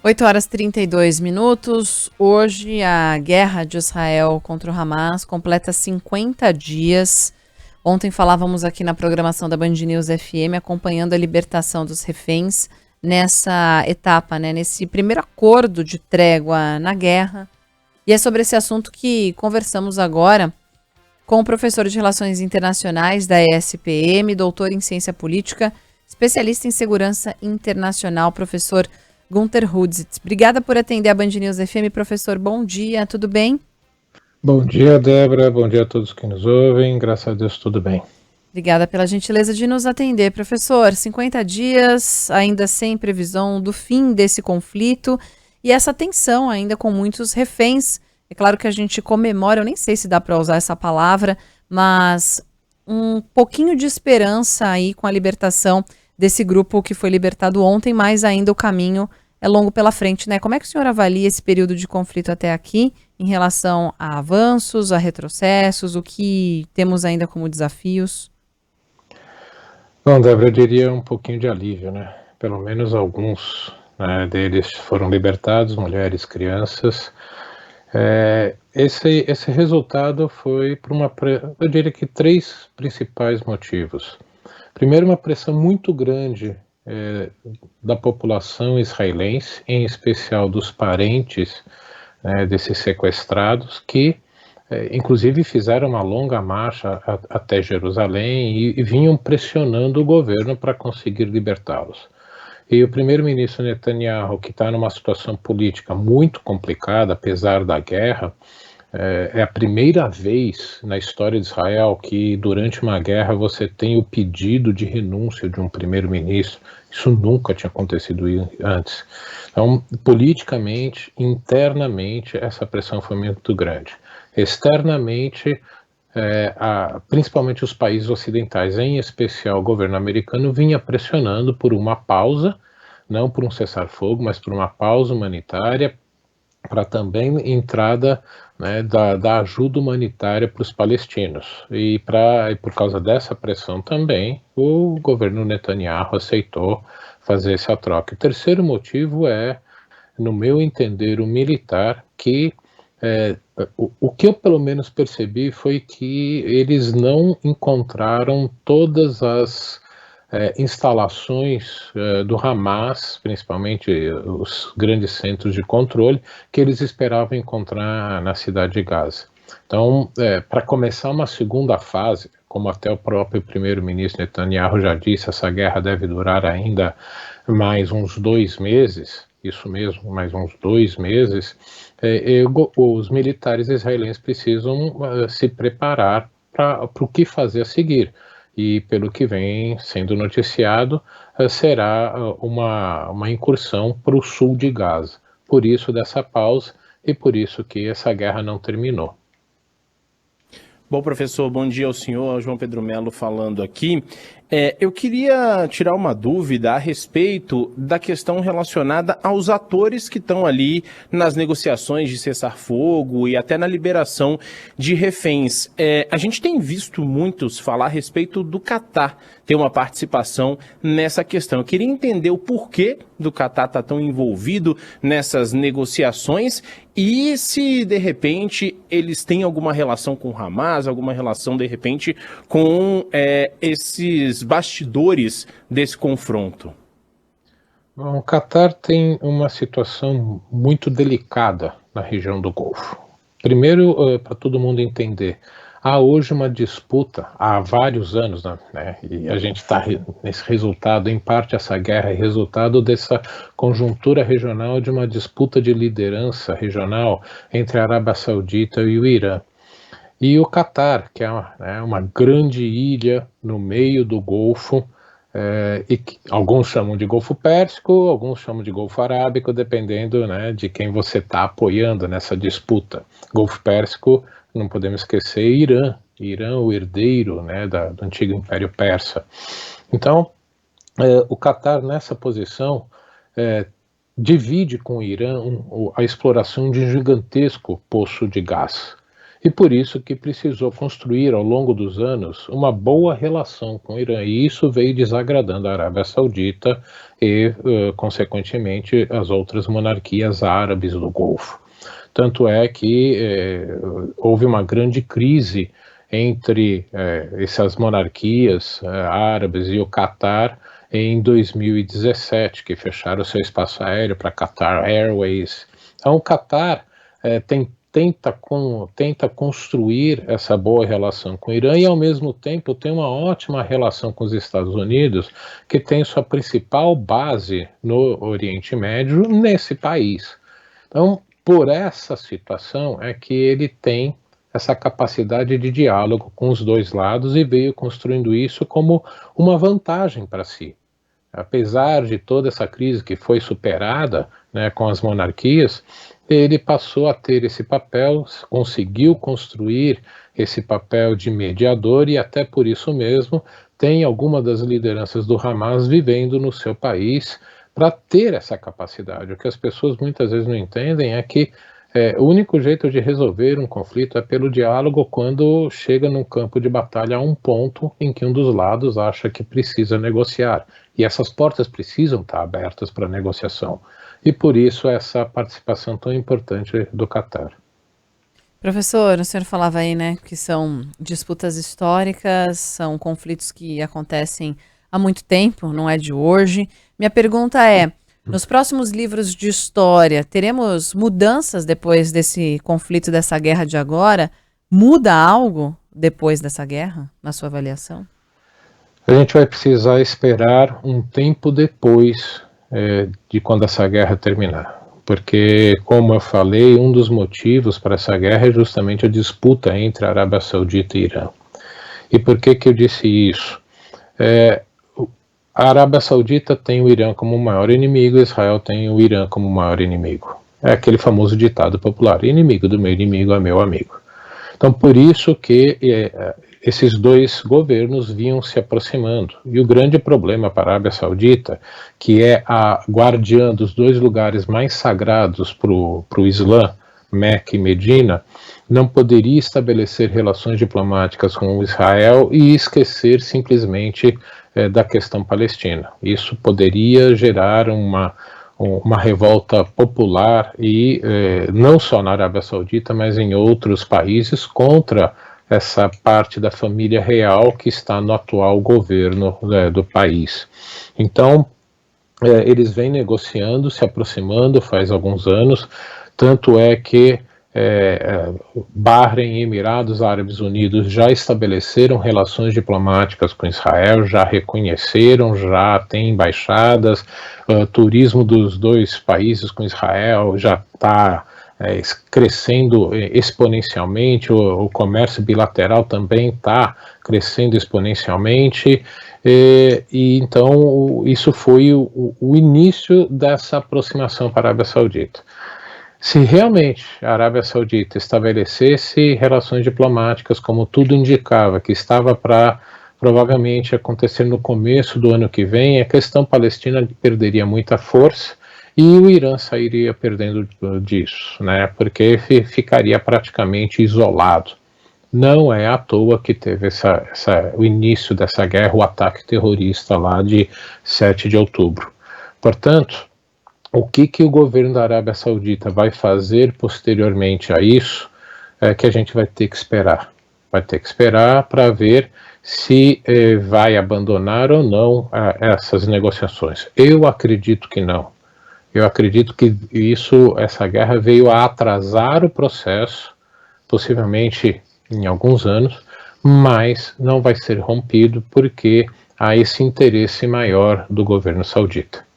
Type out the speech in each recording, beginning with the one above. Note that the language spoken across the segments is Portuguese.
8 horas e 32 minutos. Hoje a guerra de Israel contra o Hamas completa 50 dias. Ontem falávamos aqui na programação da Band News FM acompanhando a libertação dos reféns nessa etapa, nesse primeiro acordo de trégua na guerra. E é sobre esse assunto que conversamos agora com o professor de Relações Internacionais da ESPM, doutor em Ciência Política, especialista em Segurança Internacional, professor Gunter Hudzitz. Obrigada por atender a Band News FM, professor. Bom dia, tudo bem? Bom dia, Débora. Bom dia a todos que nos ouvem. Graças a Deus, tudo bem. Obrigada pela gentileza de nos atender, professor. 50 dias, ainda sem previsão do fim desse conflito e essa tensão ainda com muitos reféns. É claro que a gente comemora, eu nem sei se dá para usar essa palavra, mas um pouquinho de esperança aí com a libertação desse grupo que foi libertado ontem, mas ainda o caminho é longo pela frente, né? Como é que o senhor avalia esse período de conflito até aqui, em relação a avanços, a retrocessos, o que temos ainda como desafios? Bom, Débora, eu diria um pouquinho de alívio, né? Pelo menos alguns deles foram libertados, mulheres, crianças. Esse resultado foi por eu diria que 3 principais motivos. Primeiro, uma pressão muito grande da população israelense, em especial dos parentes desses sequestrados, que inclusive fizeram uma longa marcha até Jerusalém e vinham pressionando o governo para conseguir libertá-los. E o primeiro-ministro Netanyahu, que está numa situação política muito complicada, apesar da guerra, é a primeira vez na história de Israel que durante uma guerra você tem o pedido de renúncia de um primeiro-ministro. Isso nunca tinha acontecido antes. Então, politicamente, internamente, essa pressão foi muito grande. Externamente, principalmente os países ocidentais, em especial o governo americano, vinha pressionando por uma pausa, não por um cessar-fogo, mas por uma pausa humanitária, para também entrada da ajuda humanitária para os palestinos. E por causa dessa pressão também, o governo Netanyahu aceitou fazer essa troca. O terceiro motivo é, no meu entender, o militar, que o que eu pelo menos percebi foi que eles não encontraram todas as instalações do Hamas, principalmente os grandes centros de controle, que eles esperavam encontrar na cidade de Gaza. Então, para começar uma segunda fase, como até o próprio primeiro-ministro Netanyahu já disse, essa guerra deve durar ainda mais uns 2 meses, isso mesmo, mais uns 2 meses, os militares israelenses precisam se preparar para o que fazer a seguir. E pelo que vem sendo noticiado, será uma incursão para o sul de Gaza. Por isso dessa pausa e por isso que essa guerra não terminou. Bom, professor, bom dia ao senhor, João Pedro Melo falando aqui. Eu queria tirar uma dúvida a respeito da questão relacionada aos atores que estão ali nas negociações de cessar-fogo e até na liberação de reféns. A gente tem visto muitos falar a respeito do Catar ter uma participação nessa questão. Eu queria entender o porquê do Catar estar tão envolvido nessas negociações e se, de repente, eles têm alguma relação com o Hamas, alguma relação, de repente, com esses bastidores desse confronto. Bom, o Catar tem uma situação muito delicada na região do Golfo. Primeiro, para todo mundo entender, há hoje uma disputa, há vários anos, e a gente está nesse resultado, em parte essa guerra é resultado dessa conjuntura regional de uma disputa de liderança regional entre a Arábia Saudita e o Irã. E o Catar, que é uma grande ilha no meio do Golfo, e que alguns chamam de Golfo Pérsico, alguns chamam de Golfo Arábico, dependendo de quem você está apoiando nessa disputa. Golfo Pérsico, não podemos esquecer, Irã, o herdeiro do antigo Império Persa. Então, o Catar, nessa posição, divide com o Irã a exploração de um gigantesco poço de gás. e por isso que precisou construir ao longo dos anos uma boa relação com o Irã, e isso veio desagradando a Arábia Saudita e, consequentemente, as outras monarquias árabes do Golfo. Tanto é que houve uma grande crise entre essas monarquias árabes e o Catar em 2017, que fecharam seu espaço aéreo para Qatar Airways. Então, o Catar tenta construir essa boa relação com o Irã e, ao mesmo tempo, tem uma ótima relação com os Estados Unidos, que tem sua principal base no Oriente Médio, nesse país. Então, por essa situação é que ele tem essa capacidade de diálogo com os dois lados e veio construindo isso como uma vantagem para si. Apesar de toda essa crise que foi superada, né, com as monarquias, ele passou a ter esse papel, conseguiu construir esse papel de mediador e até por isso mesmo tem alguma das lideranças do Hamas vivendo no seu país para ter essa capacidade. O que as pessoas muitas vezes não entendem é que o único jeito de resolver um conflito é pelo diálogo quando chega num campo de batalha a um ponto em que um dos lados acha que precisa negociar. E essas portas precisam estar abertas para negociação. E por isso essa participação tão importante do Catar. Professor, o senhor falava aí, né, que são disputas históricas, são conflitos que acontecem há muito tempo, não é de hoje. Minha pergunta é, nos próximos livros de história, teremos mudanças depois desse conflito, dessa guerra de agora? Muda algo depois dessa guerra, na sua avaliação? A gente vai precisar esperar um tempo depois de quando essa guerra terminar. Porque, como eu falei, um dos motivos para essa guerra é justamente a disputa entre a Arábia Saudita e Irã. E por que eu disse isso? A Arábia Saudita tem o Irã como o maior inimigo, Israel tem o Irã como o maior inimigo. É aquele famoso ditado popular, inimigo do meu inimigo é meu amigo. Então, por isso que esses dois governos vinham se aproximando. E o grande problema para a Arábia Saudita, que é a guardiã dos dois lugares mais sagrados para o Islã, Meca e Medina, não poderia estabelecer relações diplomáticas com Israel e esquecer simplesmente da questão palestina. Isso poderia gerar uma revolta popular e não só na Arábia Saudita, mas em outros países contra essa parte da família real que está no atual governo do país. Então, eles vêm negociando, se aproximando faz alguns anos, tanto é que Bahrein e Emirados Árabes Unidos já estabeleceram relações diplomáticas com Israel, já reconheceram, já tem embaixadas, turismo dos dois países com Israel já está crescendo exponencialmente, o comércio bilateral também está crescendo exponencialmente, e então isso foi o início dessa aproximação para a Arábia Saudita. Se realmente a Arábia Saudita estabelecesse relações diplomáticas, como tudo indicava, que estava para provavelmente acontecer no começo do ano que vem, a questão palestina perderia muita força e o Irã sairia perdendo disso, né? Porque ficaria praticamente isolado. Não é à toa que teve o início dessa guerra, o ataque terrorista lá de 7 de outubro. Portanto, o que o governo da Arábia Saudita vai fazer posteriormente a isso é que a gente vai ter que esperar. Vai ter que esperar para ver se vai abandonar ou não essas negociações. Eu acredito que não. Eu acredito que essa guerra veio a atrasar o processo, possivelmente em alguns anos, mas não vai ser rompido porque há esse interesse maior do governo saudita.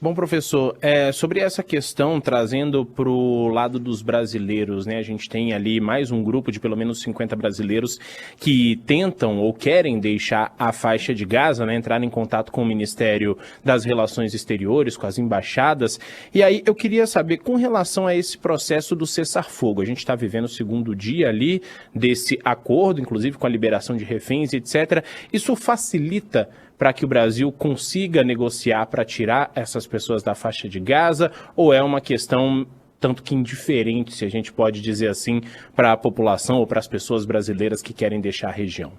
Bom, professor, sobre essa questão, trazendo para o lado dos brasileiros, né? A gente tem ali mais um grupo de pelo menos 50 brasileiros que tentam ou querem deixar a faixa de Gaza, né? Entrar em contato com o Ministério das Relações Exteriores, com as embaixadas. E aí eu queria saber, com relação a esse processo do cessar-fogo, a gente está vivendo o segundo dia ali desse acordo, inclusive com a liberação de reféns, etc. Isso facilita para que o Brasil consiga negociar para tirar essas pessoas da faixa de Gaza, ou é uma questão tanto que indiferente, se a gente pode dizer assim, para a população ou para as pessoas brasileiras que querem deixar a região?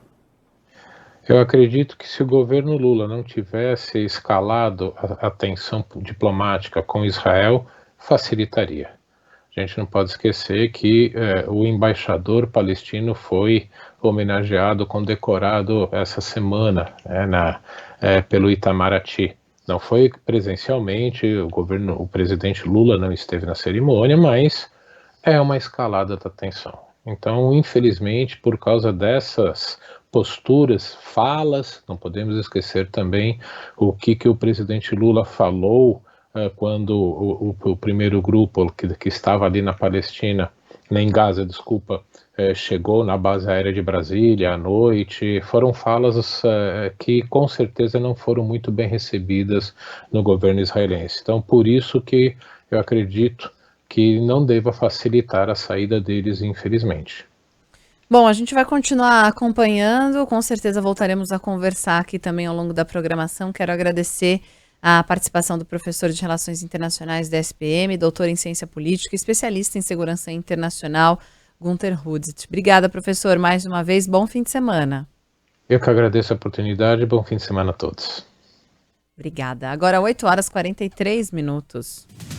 Eu acredito que se o governo Lula não tivesse escalado a tensão diplomática com Israel, facilitaria. A gente não pode esquecer que o embaixador palestino foi homenageado, condecorado essa semana pelo Itamaraty. Não foi presencialmente, o presidente Lula não esteve na cerimônia, mas é uma escalada da tensão. Então, infelizmente, por causa dessas posturas, falas, não podemos esquecer também o que o presidente Lula falou quando o primeiro grupo que estava ali na Palestina, em Gaza, chegou na base aérea de Brasília à noite. Foram falas que com certeza não foram muito bem recebidas no governo israelense. Então, por isso que eu acredito que não deva facilitar a saída deles, infelizmente. Bom, a gente vai continuar acompanhando, com certeza voltaremos a conversar aqui também ao longo da programação. Quero agradecer a participação do professor de Relações Internacionais da SPM, doutor em Ciência Política, especialista em Segurança Internacional, Gunter Hudzit. Obrigada, professor, mais uma vez, bom fim de semana. Eu que agradeço a oportunidade, bom fim de semana a todos. Obrigada. Agora 8h43.